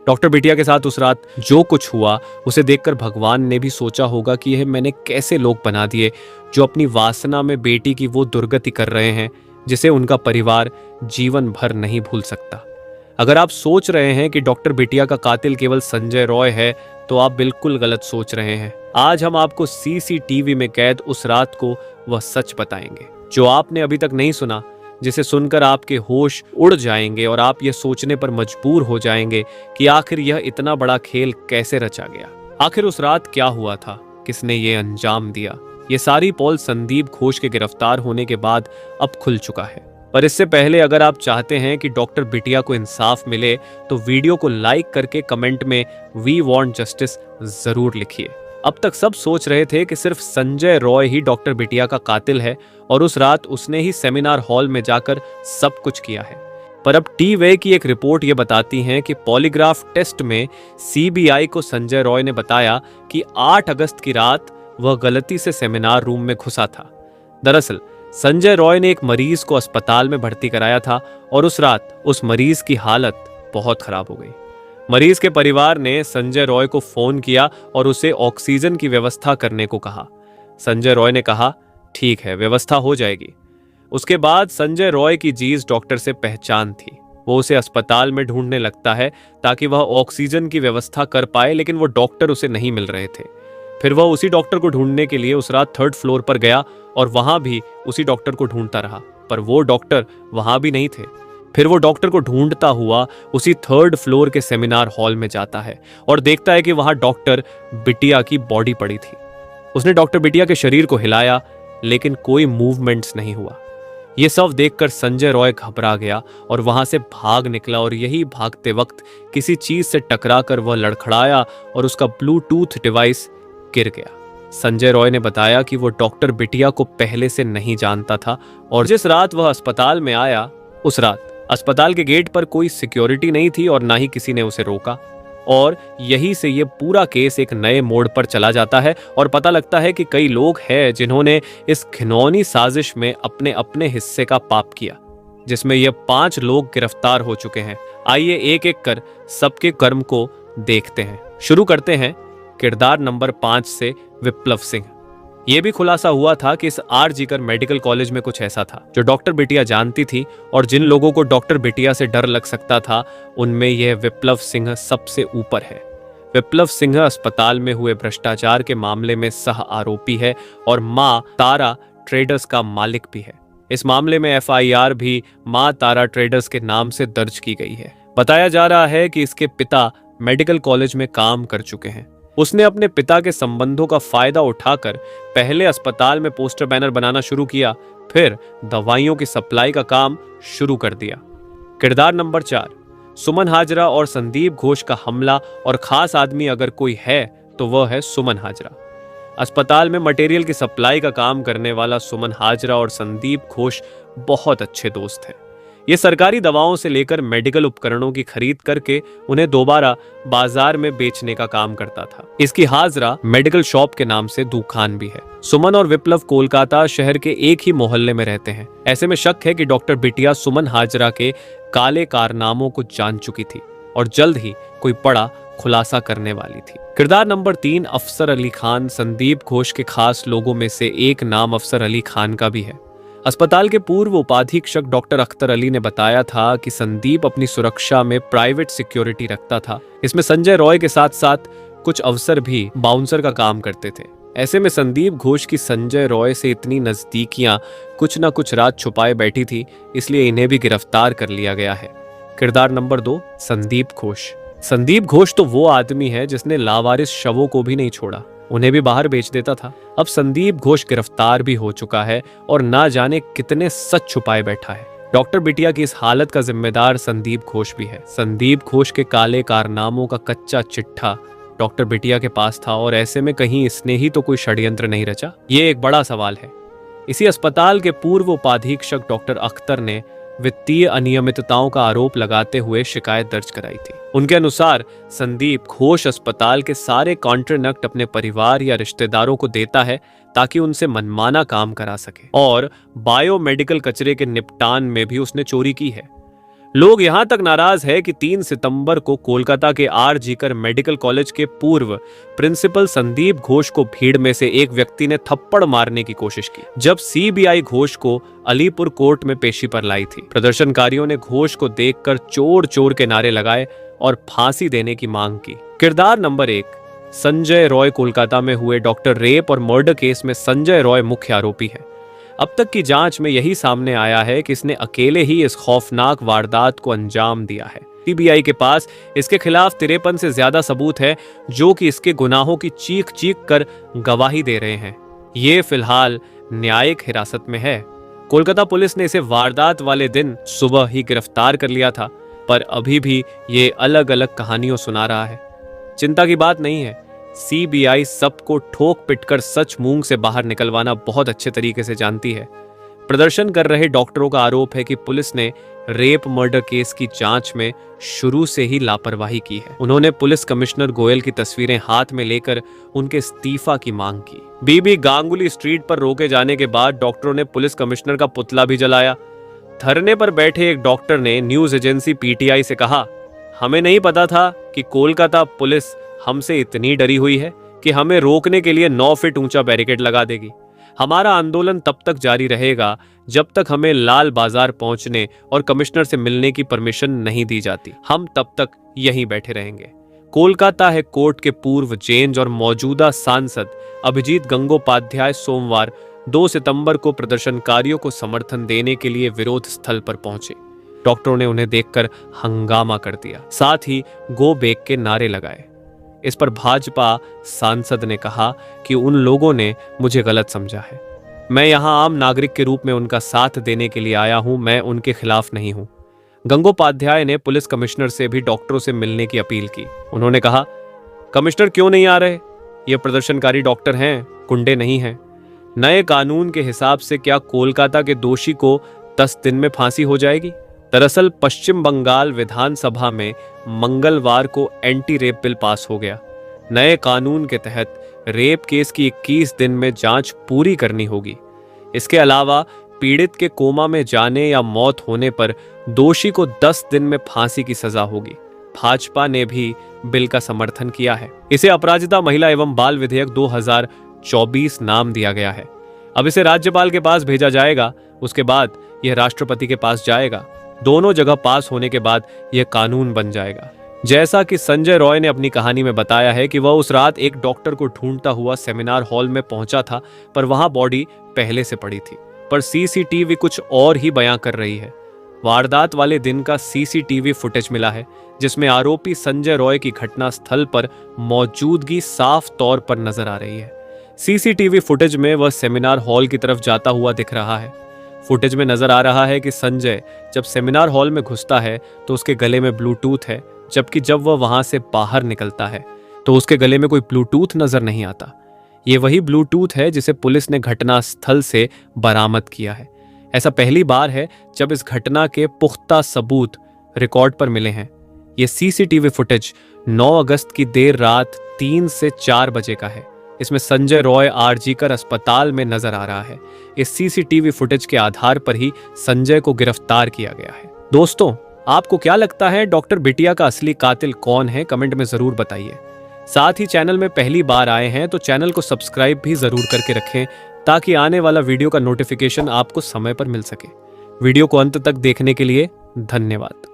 Doctor बिटिया के साथ उस रात जो कुछ हुआ उसे देखकर भगवान ने भी सोचा होगा कि यह मैंने कैसे लोग बना दिए जो अपनी वासना में बेटी की वो दुर्गति कर रहे हैं जिसे उनका परिवार जीवन भर नहीं भूल सकता। अगर आप सोच रहे हैं कि डॉक्टर बिटिया का कातिल केवल संजय रॉय है तो आप बिल्कुल गलत सोच रहे हैं। आज हम आपको सीसीटीवी में कैद उस रात को वह सच बताएंगे जो आपने अभी तक नहीं सुना, जिसे सुनकर आपके होश उड़ जाएंगे और आप ये सोचने पर मजबूर हो जाएंगे कि आखिर यह इतना बड़ा खेल कैसे रचा गया। आखिर उस रात क्या हुआ था, किसने ये अंजाम दिया, ये सारी पोल संदीप घोष के गिरफ्तार होने के बाद अब खुल चुका है। पर इससे पहले अगर आप चाहते हैं कि डॉक्टर बिटिया को इंसाफ मिले तो वीडियो को लाइक करके कमेंट में वी वांट जस्टिस जरूर लिखिए। अब तक सब सोच रहे थे कि सिर्फ संजय रॉय ही डॉक्टर बिटिया का कातिल है और उस रात उसने ही सेमिनार हॉल में जाकर सब कुछ किया है। पर अब टी-वे की एक रिपोर्ट ये बताती है कि पॉलीग्राफ टेस्ट में सीबीआई को संजय रॉय ने बताया कि 8 अगस्त की रात वह गलती से सेमिनार रूम में घुसा था। दरअसल संजय रॉय ने एक मरीज को अस्पताल में भर्ती कराया था और उस रात उस मरीज की हालत बहुत खराब हो गई। मरीज के परिवार ने संजय रॉय को फोन किया और उसे ऑक्सीजन की व्यवस्था करने को कहा। संजय रॉय ने कहा ठीक है, व्यवस्था हो जाएगी। उसके बाद संजय रॉय की जीज डॉक्टर से पहचान थी। वो उसे अस्पताल में ढूंढने लगता है ताकि वह ऑक्सीजन की व्यवस्था कर पाए, लेकिन वो डॉक्टर उसे नहीं मिल रहे थे। फिर वह उसी डॉक्टर को ढूंढने के लिए उस रात 3rd फ्लोर पर गया और वहां भी उसी डॉक्टर को ढूंढता रहा, पर वो डॉक्टर वहां भी नहीं थे। फिर वो डॉक्टर को ढूंढता हुआ उसी 3rd फ्लोर के सेमिनार हॉल में जाता है और देखता है कि वहां डॉक्टर बिटिया की बॉडी पड़ी थी। उसने डॉक्टर बिटिया के शरीर को हिलाया लेकिन कोई मूवमेंट्स नहीं हुआ। यह सब देखकर संजय रॉय घबरा गया और वहां से भाग निकला और यही भागते वक्त किसी चीज से टकराकर वह लड़खड़ाया और उसका ब्लूटूथ डिवाइस गिर गया। संजय रॉय ने बताया कि वो डॉक्टर बिटिया को पहले से नहीं जानता था और जिस रात वह अस्पताल में आया उस रात अस्पताल के गेट पर कोई सिक्योरिटी नहीं थी और ना ही किसी ने उसे रोका। और यही से ये पूरा केस एक नए मोड़ पर चला जाता है और पता लगता है कि कई लोग हैं जिन्होंने इस घिनौनी साजिश में अपने अपने हिस्से का पाप किया, जिसमें ये 5 लोग गिरफ्तार हो चुके हैं। आइए एक एक कर सबके कर्म को देखते हैं। शुरू करते हैं किरदार नंबर 5 से, विप्लव सिंह। यह भी खुलासा हुआ था कि इस आरजीकर मेडिकल कॉलेज में कुछ ऐसा था जो डॉक्टर बिटिया जानती थी और जिन लोगों को डॉक्टर बिटिया से डर लग सकता था उनमें यह विप्लव सिंह सबसे ऊपर है। विप्लव सिंह अस्पताल में हुए भ्रष्टाचार के मामले में सह आरोपी है और मां तारा ट्रेडर्स का मालिक भी है। इस मामले में एफआईआर भी मां तारा ट्रेडर्स के नाम से दर्ज की गई है। बताया जा रहा है कि इसके पिता मेडिकल कॉलेज में काम कर चुके हैं। उसने अपने पिता के संबंधों का फायदा उठाकर पहले अस्पताल में पोस्टर बैनर बनाना शुरू किया, फिर दवाइयों की सप्लाई का काम शुरू कर दिया। किरदार नंबर 4, सुमन हाजरा और संदीप घोष का हमला और खास आदमी अगर कोई है तो वह है सुमन हाजरा। अस्पताल में मटेरियल की सप्लाई का काम करने वाला सुमन हाजरा और संदीप घोष बहुत अच्छे दोस्त हैं। ये सरकारी दवाओं से लेकर मेडिकल उपकरणों की खरीद करके उन्हें दोबारा बाजार में बेचने का काम करता था। इसकी हाजरा मेडिकल शॉप के नाम से दुकान भी है। सुमन और विप्लव कोलकाता शहर के एक ही मोहल्ले में रहते हैं। ऐसे में शक है कि डॉक्टर बिटिया सुमन हाजरा के काले कारनामों को जान चुकी थी और जल्द ही कोई बड़ा खुलासा करने वाली थी। किरदार नंबर 3, अफसर अली खान। संदीप घोष के खास लोगों में से एक नाम अफसर अली खान का भी है। अस्पताल के पूर्व उपाधीक्षक डॉक्टर अख्तर अली ने बताया था कि संदीप अपनी सुरक्षा में प्राइवेट सिक्योरिटी रखता था। इसमें संजय रॉय के साथ साथ कुछ अफसर भी बाउंसर का काम करते थे। ऐसे में संदीप घोष की संजय रॉय से इतनी नजदीकियां कुछ न कुछ राज छुपाए बैठी थी, इसलिए इन्हें भी गिरफ्तार कर लिया गया है। किरदार नंबर 2, संदीप घोष। संदीप घोष तो वो आदमी है जिसने लावारिस शवों को भी नहीं छोड़ा, उन्हें भी बाहर बेच देता था। अब संदीप घोष गिरफ्तार भी हो चुका है और ना जाने कितने सच छुपाए बैठा है। डॉक्टर बिटिया की इस हालत का जिम्मेदार संदीप घोष भी है। संदीप घोष के काले कारनामों का कच्चा चिट्ठा डॉक्टर बिटिया के पास था और ऐसे में कहीं इसने ही तो कोई षड्यंत्र नहीं रचा, ये एक बड़ा सवाल है। इसी अस्पताल के पूर्व उपाधीक्षक डॉक्टर अख्तर ने वित्तीय अनियमितताओं का आरोप लगाते हुए शिकायत दर्ज कराई थी। उनके अनुसार संदीप घोष अस्पताल के सारे कॉन्ट्रैक्ट अपने परिवार या रिश्तेदारों को देता है ताकि उनसे मनमाना काम करा सके और बायोमेडिकल कचरे के निपटान में भी उसने चोरी की है। लोग यहां तक नाराज है कि 3 सितंबर को कोलकाता के आर जीकर मेडिकल कॉलेज के पूर्व प्रिंसिपल संदीप घोष को भीड़ में से एक व्यक्ति ने थप्पड़ मारने की कोशिश की जब सीबीआई घोष को अलीपुर कोर्ट में पेशी पर लाई थी। प्रदर्शनकारियों ने घोष को देखकर चोर चोर के नारे लगाए और फांसी देने की मांग की। किरदार नंबर 1, संजय रॉय। कोलकाता में हुए डॉक्टर रेप और मर्डर केस में संजय रॉय मुख्य आरोपी है। अब तक की जांच में यही सामने आया है कि इसने अकेले ही इस खौफनाक वारदात को अंजाम दिया है। सीबीआई के पास इसके खिलाफ 53 से ज्यादा सबूत है जो कि इसके गुनाहों की चीख चीख कर गवाही दे रहे हैं। ये फिलहाल न्यायिक हिरासत में है। कोलकाता पुलिस ने इसे वारदात वाले दिन सुबह ही गिरफ्तार कर लिया था, पर अभी भी ये अलग अलग कहानियों सुना रहा है। चिंता की बात नहीं है, सीबीआई सबको ठोक पिटकर सच मूंग से बाहर निकलवाना बहुत अच्छे तरीके से जानती है। प्रदर्शन कर रहे डॉक्टरों का आरोप है कि पुलिस ने रेप मर्डर केस की जांच में शुरू से ही लापरवाही की है। उन्होंने पुलिस कमिश्नर गोयल की तस्वीरें हाथ में लेकर उनके इस्तीफा की मांग की। बीबी गांगुली स्ट्रीट पर रोके जाने के बाद डॉक्टरों ने पुलिस कमिश्नर का पुतला भी जलाया। धरने पर बैठे एक डॉक्टर ने न्यूज एजेंसी पीटीआई से कहा, हमें नहीं पता था कि कोलकाता पुलिस हमसे इतनी डरी हुई है कि हमें रोकने के लिए 9 फीट ऊंचा बैरिकेड लगा देगी। हमारा आंदोलन तब तक जारी रहेगा जब तक हमें लाल बाजार पहुंचने और कमिश्नर से मिलने की परमिशन नहीं दी जाती। हम तब तक यहीं बैठे रहेंगे। कोलकाता है कोर्ट के पूर्व जेंज और मौजूदा सांसद अभिजीत गंगोपाध्याय सोमवार 2 सितंबर को प्रदर्शनकारियों को समर्थन देने के लिए विरोध स्थल पर पहुंचे। डॉक्टरों ने उन्हें देखकर हंगामा कर दिया, साथ ही गो बैक के नारे लगाए। इस पर भाजपा सांसद ने कहा कि उन लोगों ने मुझे गलत समझा है। मैं यहां आम नागरिक के रूप में उनका साथ देने के लिए आया हूं, मैं उनके खिलाफ नहीं हूं। गंगोपाध्याय ने पुलिस कमिश्नर से भी डॉक्टरों से मिलने की अपील की। उन्होंने कहा, कमिश्नर क्यों नहीं आ रहे? ये प्रदर्शनकारी डॉक्टर हैं, गुंडे नहीं हैं। नए कानून के हिसाब से क्या कोलकाता के दोषी को 10 दिन में फांसी हो जाएगी? दरअसल पश्चिम बंगाल विधानसभा में मंगलवार को एंटी रेप बिल पास हो गया। नए कानून के तहत रेप केस की 21 दिन में जांच पूरी करनी होगी। इसके अलावा पीड़ित के कोमा में जाने या मौत होने पर दोषी को 10 दिन में फांसी की सजा होगी। भाजपा ने भी बिल का समर्थन किया है। इसे अपराजिता महिला एवं बाल विधेयक 2024 नाम दिया गया है। अब इसे राज्यपाल के पास भेजा जाएगा, उसके बाद यह राष्ट्रपति के पास जाएगा। दोनों जगह पास होने के बाद यह कानून बन जाएगा। जैसा कि संजय रॉय ने अपनी कहानी में बताया है कि वह उस रात एक डॉक्टर को ढूंढता हुआ सेमिनार हॉल में पहुंचा था, पर वहां बॉडी पहले से पड़ी थी। पर सीसीटीवी कुछ और ही बयां कर रही है। वारदात वाले दिन का सीसीटीवी फुटेज मिला है, जिसमें आरोपी संजय रॉय की घटना स्थल पर मौजूदगी साफ तौर पर नजर आ रही है। सीसीटीवी फुटेज में वह सेमिनार हॉल की तरफ जाता हुआ दिख रहा है। फुटेज में नजर आ रहा है कि संजय जब सेमिनार हॉल में घुसता है तो उसके गले में ब्लूटूथ है, जबकि जब वह वहां से बाहर निकलता है तो उसके गले में कोई ब्लूटूथ नजर नहीं आता। ये वही ब्लूटूथ है जिसे पुलिस ने घटना स्थल से बरामद किया है। ऐसा पहली बार है जब इस घटना के पुख्ता सबूत रिकॉर्ड पर मिले हैं। ये सीसीटीवी फुटेज 9 अगस्त की देर रात 3 से 4 बजे का है। इसमें संजय रॉय आरजीकर अस्पताल में नजर आ रहा है। इस सीसीटीवी फुटेज के आधार पर ही संजय को गिरफ्तार किया गया है। दोस्तों, आपको क्या लगता है डॉक्टर बिटिया का असली कातिल कौन है? कमेंट में जरूर बताइए। साथ ही चैनल में पहली बार आए हैं तो चैनल को सब्सक्राइब भी जरूर करके रखें, ताकि आने वाला वीडियो का नोटिफिकेशन आपको समय पर मिल सके। वीडियो को अंत तक देखने के लिए धन्यवाद।